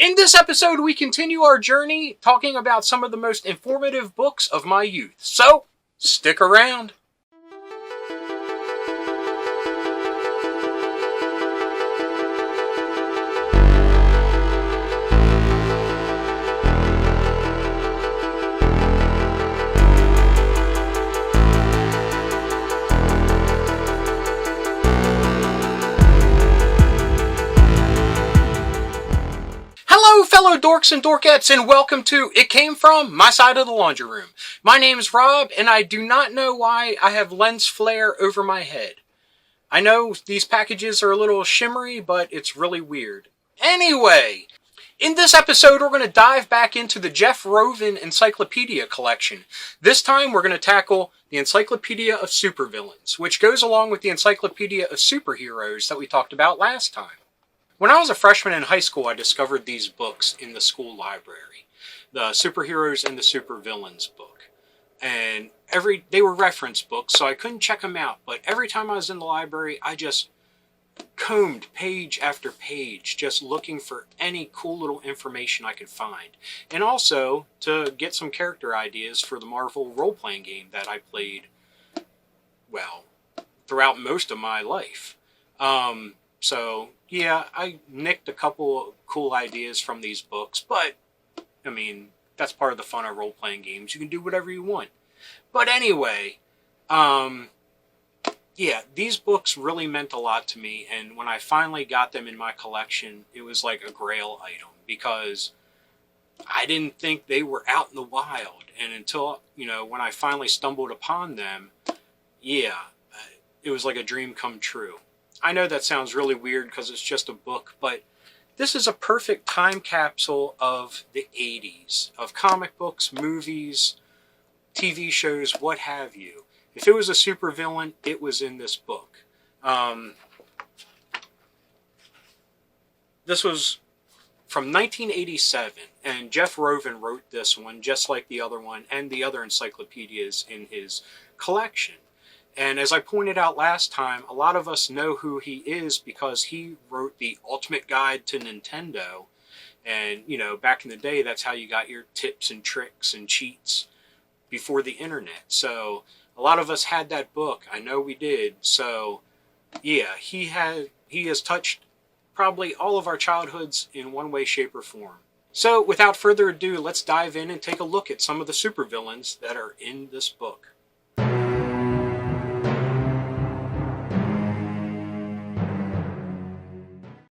In this episode, we continue our journey talking about some of the most informative books of my youth. So, stick around. Hello, fellow dorks and dorkettes, and welcome to It Came From My Side of the Laundry Room. My name's Rob, and I do not know why I have lens flare over my head. I know these packages are a little shimmery, but it's really weird. Anyway, in this episode, we're going to dive back into the Jeff Rovin Encyclopedia collection. This time, we're going to tackle the Encyclopedia of Super Villains, which goes along with the Encyclopedia of Superheroes that we talked about last time. When I was a freshman in high school, I discovered these books in the school library. The Superheroes and the Super Villains book. And they were reference books, so I couldn't check them out. But every time I was in the library, I just combed page after page, just looking for any cool little information I could find. And also to get some character ideas for the Marvel role-playing game that I played, well, throughout most of my life. So, yeah, I nicked a couple of cool ideas from these books, but, I mean, that's part of the fun of role-playing games. You can do whatever you want. But anyway, yeah, these books really meant a lot to me, and when I finally got them in my collection, it was like a grail item, because I didn't think they were out in the wild, and until, when I finally stumbled upon them, yeah, it was like a dream come true. I know that sounds really weird because it's just a book, but this is a perfect time capsule of the 80s, of comic books, movies, TV shows, what have you. If it was a supervillain, it was in this book. This was from 1987, and Jeff Rovin wrote this one just like the other one and the other encyclopedias in his collection. And as I pointed out last time, a lot of us know who he is because he wrote the Ultimate Guide to Nintendo. And, back in the day, that's how you got your tips and tricks and cheats before the internet. So a lot of us had that book. I know we did. So, yeah, he has touched probably all of our childhoods in one way, shape, or form. So without further ado, let's dive in and take a look at some of the supervillains that are in this book.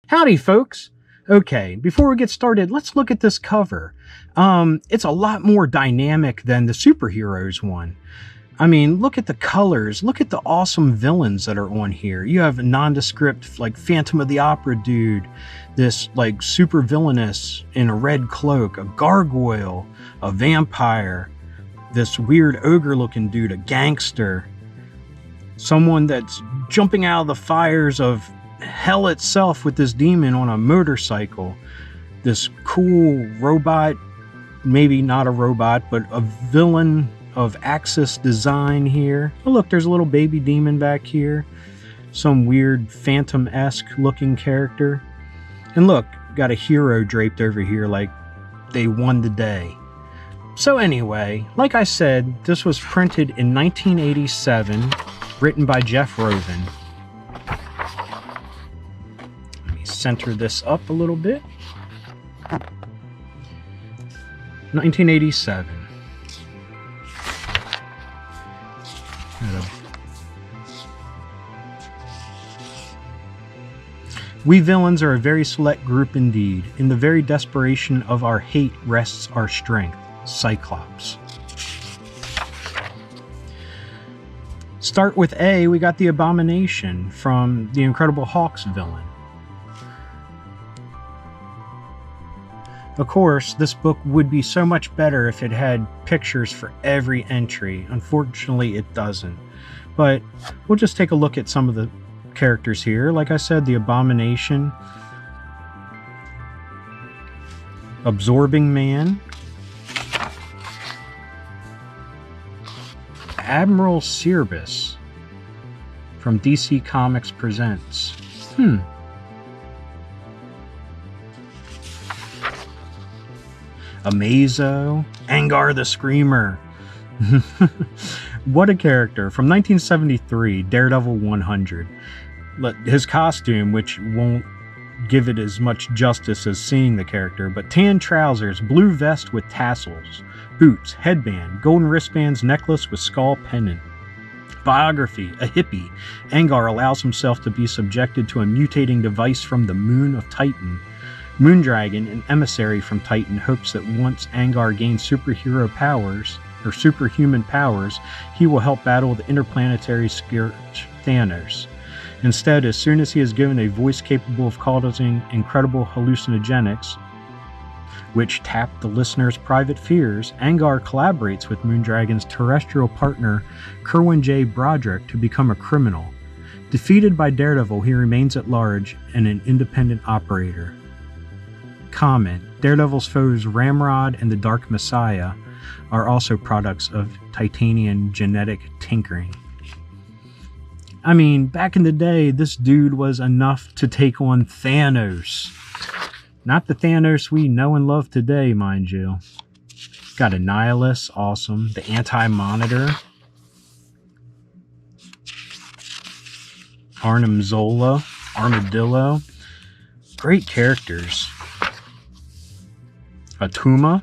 Howdy, folks. Okay, before we get started, let's look at this cover. It's a lot more dynamic than the superheroes one. I mean, look at the colors. Look at the awesome villains that are on here. You have a nondescript, like, Phantom of the Opera dude, this, like, super villainess in a red cloak, a gargoyle, a vampire, this weird ogre-looking dude, a gangster, someone that's jumping out of the fires of hell itself with this demon on a motorcycle, this cool robot, maybe not a robot, but a villain of Axis design here. Oh look, there's a little baby demon back here, some weird Phantom-esque looking character, and look, got a hero draped over here like they won the day. So anyway, like I said, this was printed in 1987, written by Jeff Rovin. Center this up a little bit. 1987. We villains are a very select group indeed. In the very desperation of our hate rests our strength. Cyclops. Start with A, we got the Abomination from the Incredible Hulk's villain. Of course, this book would be so much better if it had pictures for every entry. Unfortunately, it doesn't. But we'll just take a look at some of the characters here. Like I said, the Abomination, Absorbing Man, Admiral Cerebus from DC Comics Presents. Amazo, Angar the Screamer. What a character. From 1973, Daredevil 100. His costume, which won't give it as much justice as seeing the character, but tan trousers, blue vest with tassels, boots, headband, golden wristbands, necklace with skull pendant. Biography, a hippie, Angar allows himself to be subjected to a mutating device from the moon of Titan. Moondragon, an emissary from Titan, hopes that once Angar gains superhero powers, or superhuman powers, he will help battle the interplanetary scourge Thanos. Instead, as soon as he is given a voice capable of causing incredible hallucinogenics, which tap the listener's private fears, Angar collaborates with Moondragon's terrestrial partner, Kerwin J. Broderick, to become a criminal. Defeated by Daredevil, he remains at large and an independent operator. Comment: Daredevil's foes Ramrod and the Dark Messiah are also products of Titanian genetic tinkering. I mean, back in the day, this dude was enough to take on Thanos. Not the Thanos we know and love today, mind you. Got Annihilus, awesome. The Anti-Monitor. Arnim Zola, Armadillo. Great characters. Atuma.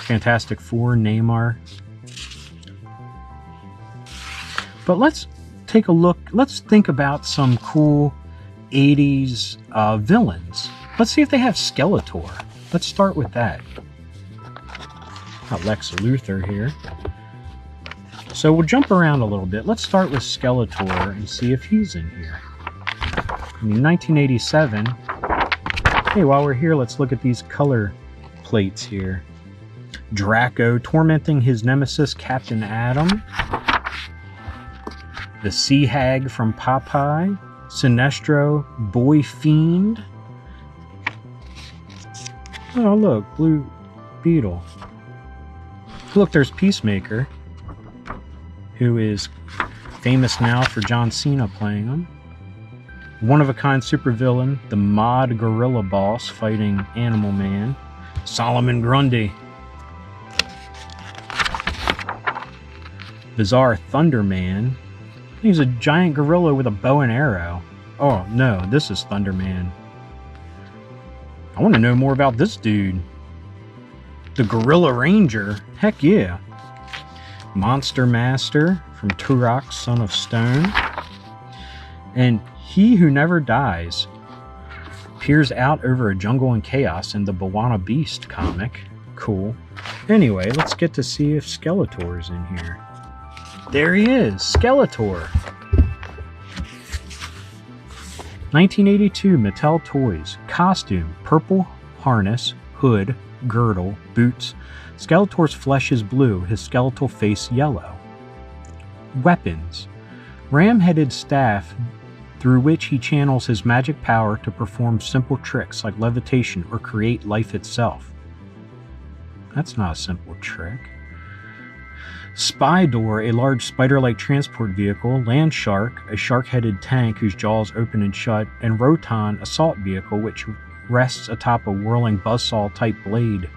Fantastic Four, Namor. But let's take a look. Let's think about some cool 80s villains. Let's see if they have Skeletor. Let's start with that. Got Lex Luthor here. So we'll jump around a little bit. Let's start with Skeletor and see if he's in here. In 1987. Hey, while we're here, let's look at these color plates here. Draco tormenting his nemesis Captain Atom. The Sea Hag from Popeye. Sinestro, Boy Fiend. Oh, look, Blue Beetle. Look, there's Peacemaker, who is famous now for John Cena playing him. One-of-a-kind supervillain, the Mod Gorilla Boss fighting Animal Man. Solomon Grundy. Bizarre Thunder Man. He's a giant gorilla with a bow and arrow. Oh, no, this is Thunderman. I want to know more about this dude. The Gorilla Ranger. Heck yeah. Monster Master from Turok, Son of Stone. And He Who Never Dies peers out over a jungle and chaos in the Bawana Beast comic. Cool. Anyway, let's get to see if Skeletor's in here. There he is, Skeletor. 1982 Mattel Toys. Costume, purple harness, hood, girdle, boots. Skeletor's flesh is blue, his skeletal face yellow. Weapons. Ram-headed staff through which he channels his magic power to perform simple tricks like levitation or create life itself. That's not a simple trick. Spy Door, a large spider-like transport vehicle. Land Shark, a shark-headed tank whose jaws open and shut. And Roton, assault vehicle, which rests atop a whirling buzzsaw-type blade.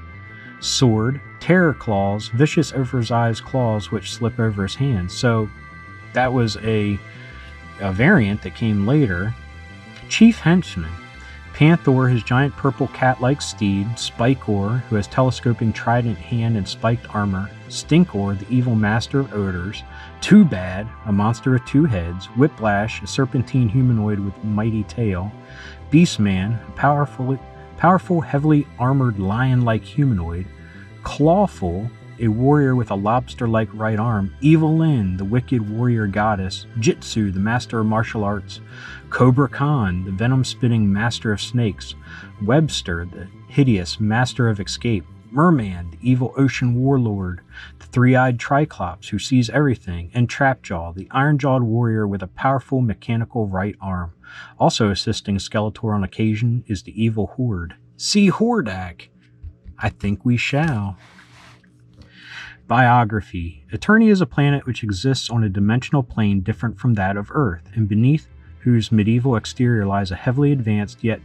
Sword, Terror Claws, vicious oversized claws which slip over his hands. So that was a variant that came later. Chief Henchman. Panther, his giant purple cat-like steed. Spikor, who has telescoping trident hand and spiked armor. Stinkor, the evil master of odors. Too Bad, a monster with two heads. Whiplash, a serpentine humanoid with mighty tail. Beastman, a powerful, heavily armored lion-like humanoid. Clawful, a warrior with a lobster-like right arm. Evil Lyn, the wicked warrior goddess. Jitsu, the master of martial arts. Cobra Khan, the venom-spitting master of snakes. Webster, the hideous master of escape. Merman, the evil ocean warlord. The three-eyed Triclops, who sees everything. And Trapjaw, the iron-jawed warrior with a powerful mechanical right arm. Also assisting Skeletor on occasion is the evil Horde. See Hordak. I think we shall. Biography. Eternia is a planet which exists on a dimensional plane different from that of Earth, and beneath whose medieval exterior lies a heavily advanced yet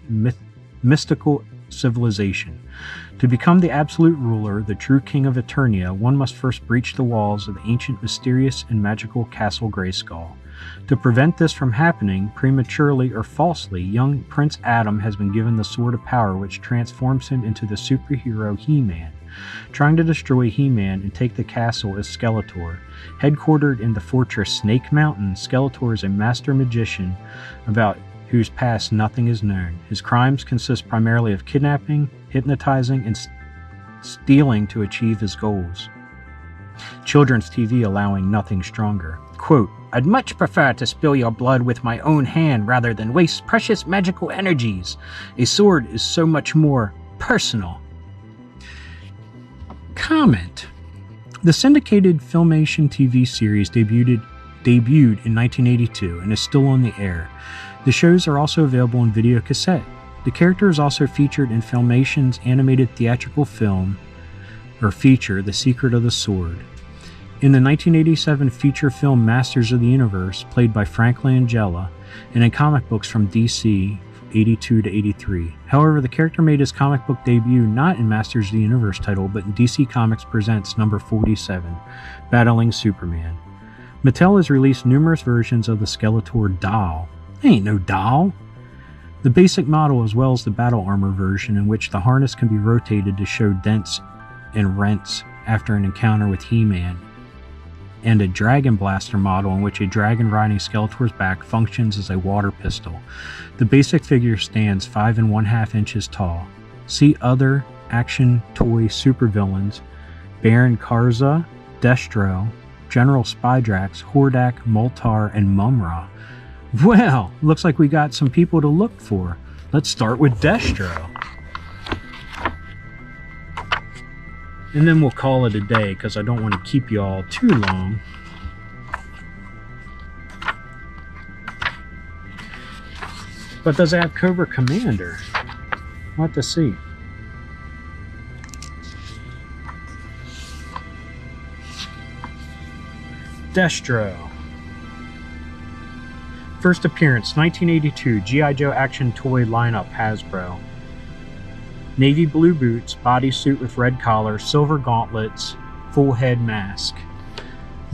mystical civilization. To become the absolute ruler, the true king of Eternia, one must first breach the walls of the ancient, mysterious, and magical Castle Grayskull. To prevent this from happening, prematurely or falsely, young Prince Adam has been given the Sword of Power, which transforms him into the superhero He-Man. Trying to destroy He-Man and take the castle is Skeletor. Headquartered in the fortress Snake Mountain, Skeletor is a master magician about whose past nothing is known. His crimes consist primarily of kidnapping, hypnotizing, and stealing to achieve his goals. Children's TV allowing nothing stronger. Quote, "I'd much prefer to spill your blood with my own hand rather than waste precious magical energies. A sword is so much more personal." Comment. The syndicated Filmation TV series debuted in 1982 and is still on the air. The shows are also available in video cassette. The character is also featured in Filmation's animated theatrical film or feature, The Secret of the Sword. In the 1987 feature film Masters of the Universe, played by Frank Langella, and in comic books from DC 82 to 83. However, the character made his comic book debut not in Masters of the Universe title, but in DC Comics Presents number 47, Battling Superman. Mattel has released numerous versions of the Skeletor doll. Ain't no doll! The basic model, as well as the battle armor version, in which the harness can be rotated to show dents and rents after an encounter with He-Man, and a Dragon Blaster model in which a dragon riding Skeletor's back functions as a water pistol. The basic figure stands 5 1/2 inches tall. See other action toy supervillains: Baron Karza, Destro, General Spydrax, Hordak, Moltar, and Mamara. Well, looks like we got some people to look for. Let's start with Destro. And then we'll call it a day because I don't want to keep you all too long. But does it have Cobra Commander? We'll have to see. Destro. First appearance, 1982, G.I. Joe action toy lineup, Hasbro. Navy blue boots, bodysuit with red collar, silver gauntlets, full head mask.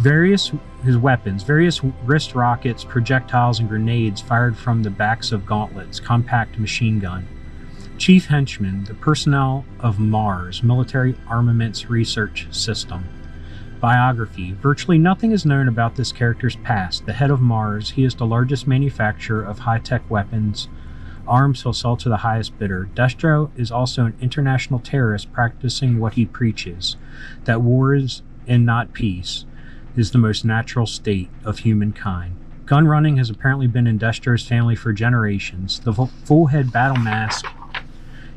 His weapons, various wrist rockets, projectiles, and grenades fired from the backs of gauntlets, compact machine gun. Chief Henchman, the personnel of Mars, Military Armaments Research System. Biography. Virtually nothing is known about this character's past. The head of Mars, he is the largest manufacturer of high-tech weapons. Arms he'll sell to the highest bidder. Destro is also an international terrorist practicing what he preaches, that wars and not peace is the most natural state of humankind. Gun running has apparently been in Destro's family for generations. The full head battle mask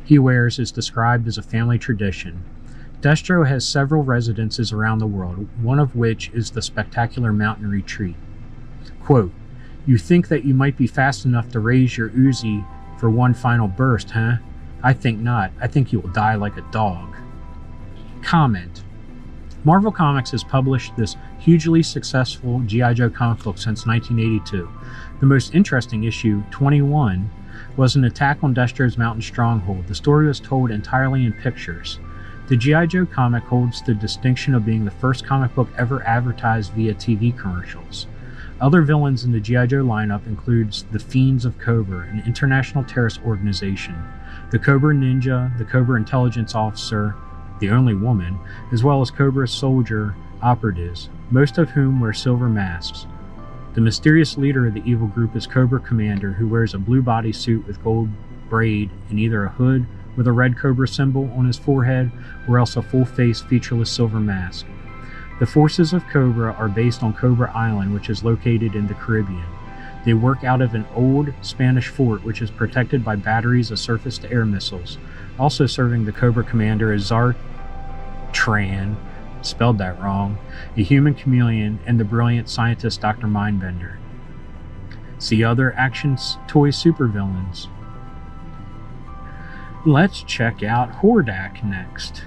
he wears is described as a family tradition. Destro has several residences around the world, one of which is the spectacular mountain retreat. Quote, "You think that you might be fast enough to raise your Uzi for one final burst, huh? I think not. I think you will die like a dog." Comment. Marvel Comics has published this hugely successful G.I. Joe comic book since 1982. The most interesting issue, 21, was an attack on Destro's mountain stronghold. The story was told entirely in pictures. The G.I. Joe comic holds the distinction of being the first comic book ever advertised via TV commercials. Other villains in the G.I. Joe lineup includes the Fiends of Cobra, an international terrorist organization, the Cobra Ninja, the Cobra Intelligence Officer, the only woman, as well as Cobra soldier operatives, most of whom wear silver masks. The mysterious leader of the evil group is Cobra Commander, who wears a blue bodysuit with gold braid and either a hood with a red Cobra symbol on his forehead or else a full-face featureless silver mask. The forces of Cobra are based on Cobra Island, which is located in the Caribbean. They work out of an old Spanish fort, which is protected by batteries of surface-to-air missiles. Also serving the Cobra Commander is Zartran, spelled that wrong, a human chameleon, and the brilliant scientist Dr. Mindbender. See other action toy supervillains. Let's check out Hordak next.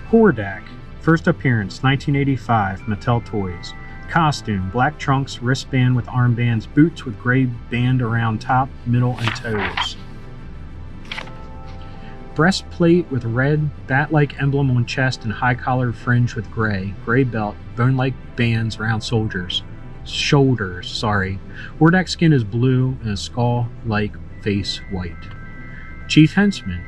Hordak. First appearance, 1985, Mattel Toys. Costume, black trunks, wristband with armbands, boots with gray band around top, middle, and toes. Breastplate with red, bat-like emblem on chest and high-collared fringe with gray belt, bone-like bands around shoulders. Hordak skin is blue and a skull-like face white. Chief Henchman.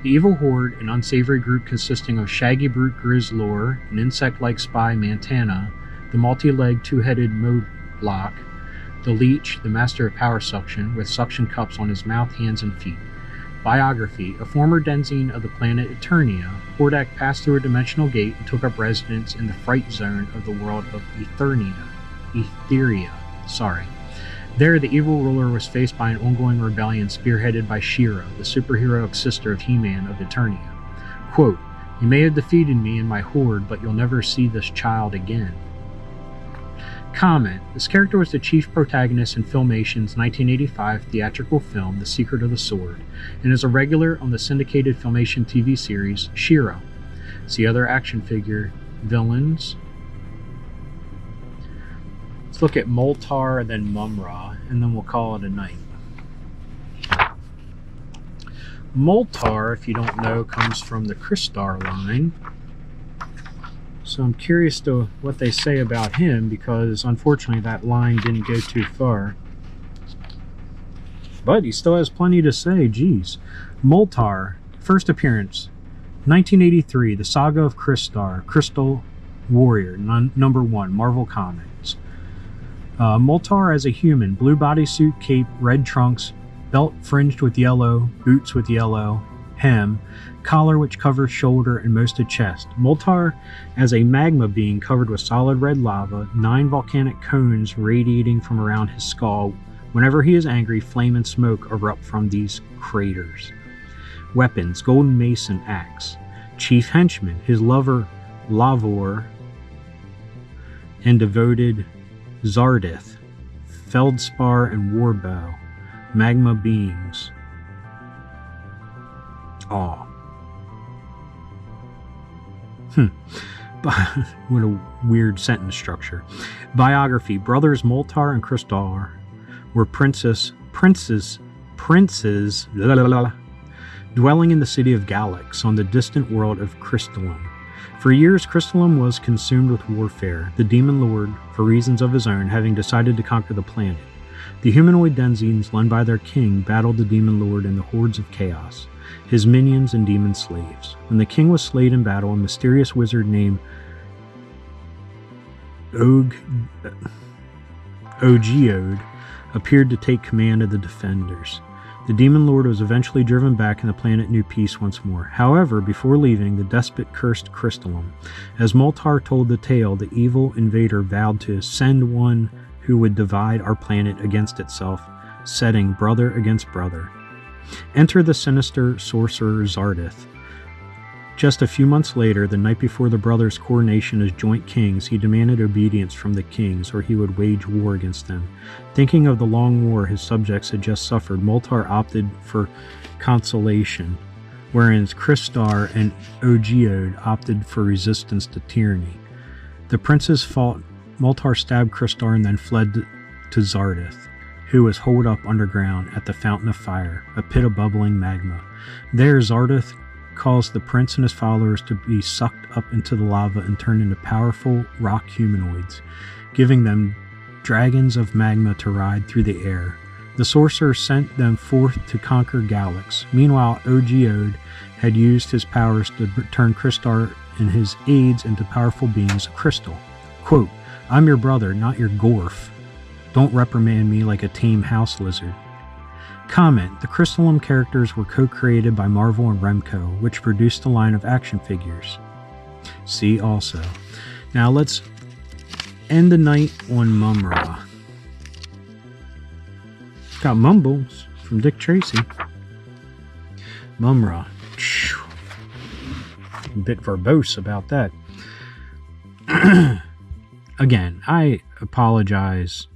The evil horde, an unsavory group consisting of Shaggy Brute Grizzlor, an insect-like spy Mantana, the multi-legged two-headed Modlock, the Leech, the master of power suction, with suction cups on his mouth, hands, and feet. Biography. A former denizen of the planet Eternia, Hordak passed through a dimensional gate and took up residence in the fright zone of the world of Etheria. There, the evil ruler was faced by an ongoing rebellion spearheaded by She-Ra, the superheroic sister of He-Man of Eternia. Quote, "You may have defeated me and my horde, but you'll never see this child again." Comment. This character was the chief protagonist in Filmation's 1985 theatrical film, The Secret of the Sword, and is a regular on the syndicated Filmation TV series, She-Ra. See other action figure villains. Let's look at Moltar and then Mamara, and then we'll call it a night. Moltar, if you don't know, comes from the Crystar line. So I'm curious to what they say about him, because unfortunately that line didn't go too far. But he still has plenty to say, geez. Moltar, first appearance, 1983, The Saga of Crystar, Crystal Warrior, number 1, Marvel Comics. Moltar as a human, blue bodysuit, cape, red trunks, belt fringed with yellow, boots with yellow, hem, collar which covers shoulder and most of chest. Moltar as a magma being covered with solid red lava, 9 volcanic cones radiating from around his skull. Whenever he is angry, flame and smoke erupt from these craters. Weapons, golden mace and axe. Chief Henchman, his lover Lavor and devoted Zardith, Feldspar and Warbow, magma beings. Aw. What a weird sentence structure. Biography. Brothers Moltar and Crystar were princes dwelling in the city of Galax on the distant world of Crystallum. For years, Crystallum was consumed with warfare, the demon lord, for reasons of his own, having decided to conquer the planet. The humanoid denizens, led by their king, battled the demon lord and the hordes of chaos, his minions and demon slaves. When the king was slain in battle, a mysterious wizard named Ogeode appeared to take command of the defenders. The demon lord was eventually driven back and the planet knew peace once more. However, before leaving, the despot cursed Crystallum. As Moltar told the tale, the evil invader vowed to send one who would divide our planet against itself, setting brother against brother. Enter the sinister sorcerer Zardith. Just a few months later, the night before the brothers' coronation as joint kings, he demanded obedience from the kings, or he would wage war against them. Thinking of the long war his subjects had just suffered, Moltar opted for consolation, whereas Crystar and Ogeode opted for resistance to tyranny. The princes fought. Moltar stabbed Crystar and then fled to Zardith, who was holed up underground at the Fountain of Fire, a pit of bubbling magma. There, Zardith caused the prince and his followers to be sucked up into the lava and turned into powerful rock humanoids, giving them dragons of magma to ride through the air. The sorcerer sent them forth to conquer Galax. Meanwhile, Ogeode had used his powers to turn Crystar and his aides into powerful beings of crystal. Quote, "I'm your brother, not your Gorf. Don't reprimand me like a tame house lizard." Comment. The Crystallum characters were co-created by Marvel and Remco, which produced the line of action figures. See also. Now let's end the night on Mamara. Got mumbles from Dick Tracy. Mamara. A bit verbose about that. Again, I apologize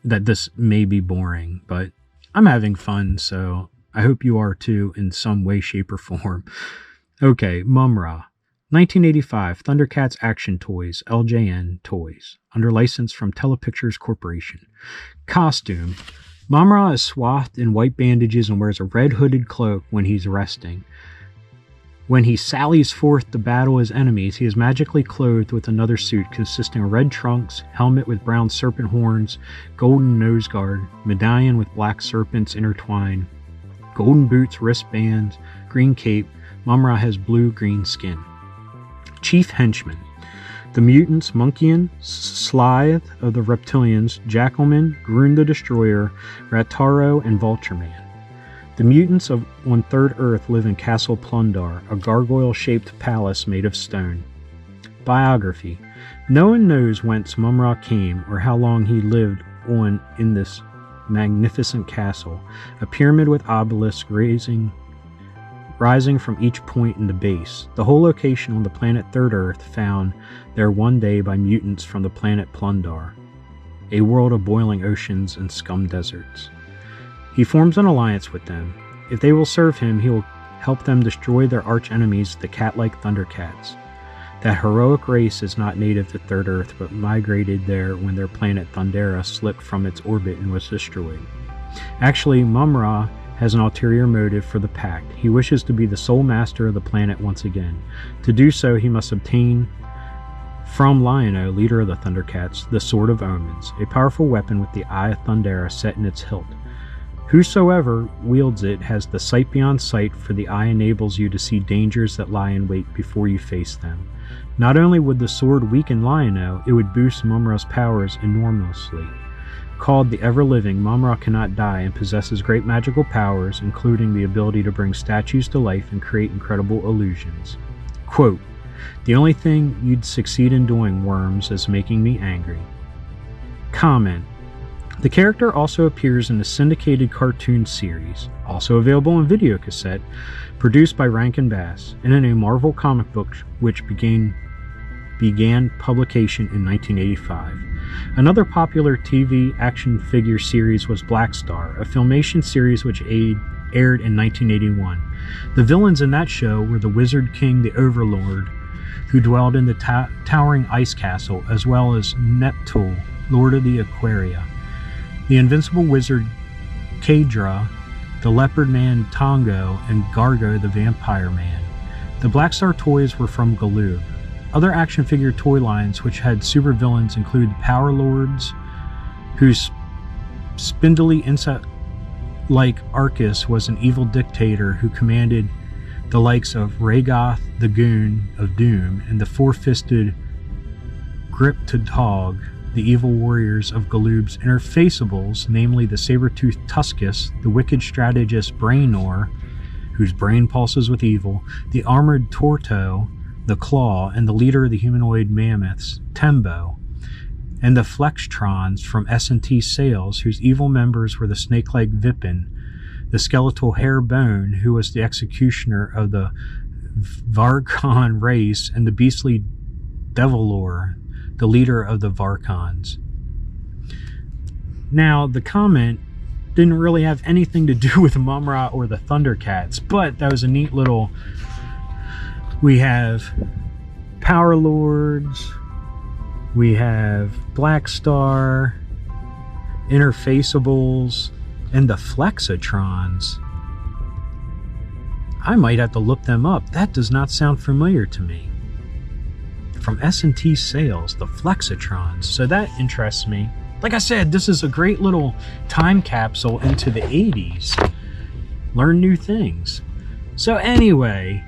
that this may be boring, but I'm having fun, so I hope you are too in some way, shape, or form. Okay, Mamara. 1985, Thundercats Action Toys, LJN Toys, under license from Telepictures Corporation. Costume. Mamara is swathed in white bandages and wears a red hooded cloak when he's resting. When he sallies forth to battle his enemies, he is magically clothed with another suit consisting of red trunks, helmet with brown serpent horns, golden nose guard, medallion with black serpents intertwined, golden boots, wristbands, green cape. Mamara has blue-green skin. Chief Henchman. The mutants Monkeyan, Slithe of the Reptilians, Jackalman, Groon the Destroyer, Rataro, and Vultureman. The mutants on Third Earth live in Castle Plundar, a gargoyle-shaped palace made of stone. Biography. No one knows whence Mamara came or how long he lived on in this magnificent castle, a pyramid with obelisks rising from each point in the base. The whole location on the planet Third Earth found there one day by mutants from the planet Plundar, a world of boiling oceans and scum deserts. He forms an alliance with them. If they will serve him, he will help them destroy their arch-enemies, the cat-like Thundercats. That heroic race is not native to Third Earth, but migrated there when their planet Thundera slipped from its orbit and was destroyed. Actually, Mamara has an ulterior motive for the Pact. He wishes to be the sole master of the planet once again. To do so, he must obtain from Lion-O, leader of the Thundercats, the Sword of Omens, a powerful weapon with the Eye of Thundera set in its hilt. Whosoever wields it has the sight beyond sight, for the eye enables you to see dangers that lie in wait before you face them. Not only would the sword weaken Lion-O, it would boost Mamara's powers enormously. Called the Ever-Living, Mamara cannot die and possesses great magical powers, including the ability to bring statues to life and create incredible illusions. Quote, "The only thing you'd succeed in doing, Worms, is making me angry." Comment. The character also appears in the syndicated cartoon series, also available on videocassette, produced by Rankin Bass, and in a Marvel comic book which began publication in 1985. Another popular TV action figure series was Black Star, a Filmation series which aired in 1981. The villains in that show were the Wizard King, the Overlord, who dwelled in the towering ice castle, as well as Neptune, Lord of the Aquaria, the invincible wizard Kadra, the leopard man Tongo, and Gargo the vampire man. The Black Star toys were from Galoob. Other action figure toy lines which had supervillains include the Power Lords, whose spindly insect-like Arcus was an evil dictator who commanded the likes of Raygoth the Goon of Doom and the four-fisted Griptodog, the evil warriors of Galoob's interfaceables, namely the saber-toothed Tuskus, the wicked strategist Brainor, whose brain pulses with evil, the armored Torto, the Claw, and the leader of the humanoid mammoths, Tembo, and the Flextrons from S&T Sales, whose evil members were the snake-like Vipin, the skeletal Hairbone, who was the executioner of the Varkon race, and the beastly Devilor, the leader of the Varkons. Now, the comment didn't really have anything to do with Mamara or the Thundercats, but that was a neat little... We have Power Lords, we have Black Star, Interfaceables, and the Flexitrons. I might have to look them up. That does not sound familiar to me. From S&T Sales, the Flexitrons. So that interests me. Like I said, this is a great little time capsule into the 80s. Learn new things. So anyway,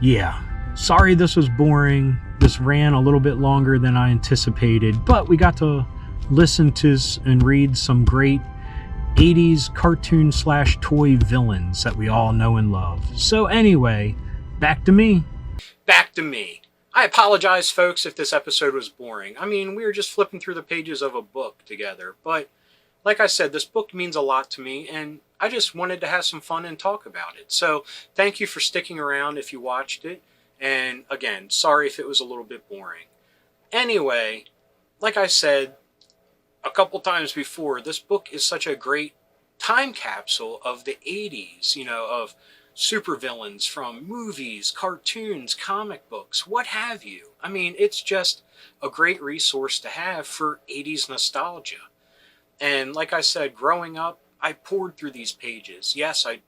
yeah, sorry this was boring. This ran a little bit longer than I anticipated, but we got to listen to and read some great 80s cartoon / toy villains that we all know and love. So anyway, back to me. Back to me. I apologize, folks, if this episode was boring. I mean, we were just flipping through the pages of a book together, but like I said, this book means a lot to me, and I just wanted to have some fun and talk about it. So thank you for sticking around if you watched it, and again, sorry if it was a little bit boring. Anyway, like I said a couple times before, this book is such a great time capsule of the 80s, of supervillains from movies, cartoons, comic books, what have you. I mean, it's just a great resource to have for 80s nostalgia. And like I said, growing up, I poured through these pages. Yes, I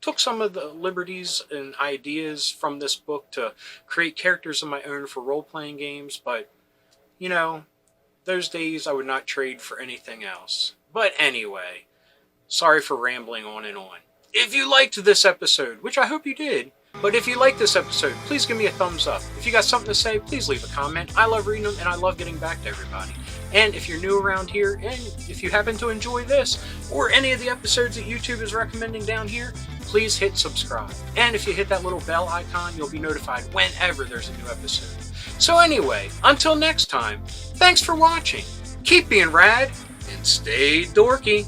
took some of the liberties and ideas from this book to create characters of my own for role-playing games, but, you know, those days I would not trade for anything else. But anyway, sorry for rambling on and on. If you liked this episode, which I hope you did, but if you liked this episode, please give me a thumbs up. If you got something to say, please leave a comment. I love reading them, and I love getting back to everybody. And if you're new around here, and if you happen to enjoy this, or any of the episodes that YouTube is recommending down here, please hit subscribe. And if you hit that little bell icon, you'll be notified whenever there's a new episode. So anyway, until next time, thanks for watching. Keep being rad, and stay dorky.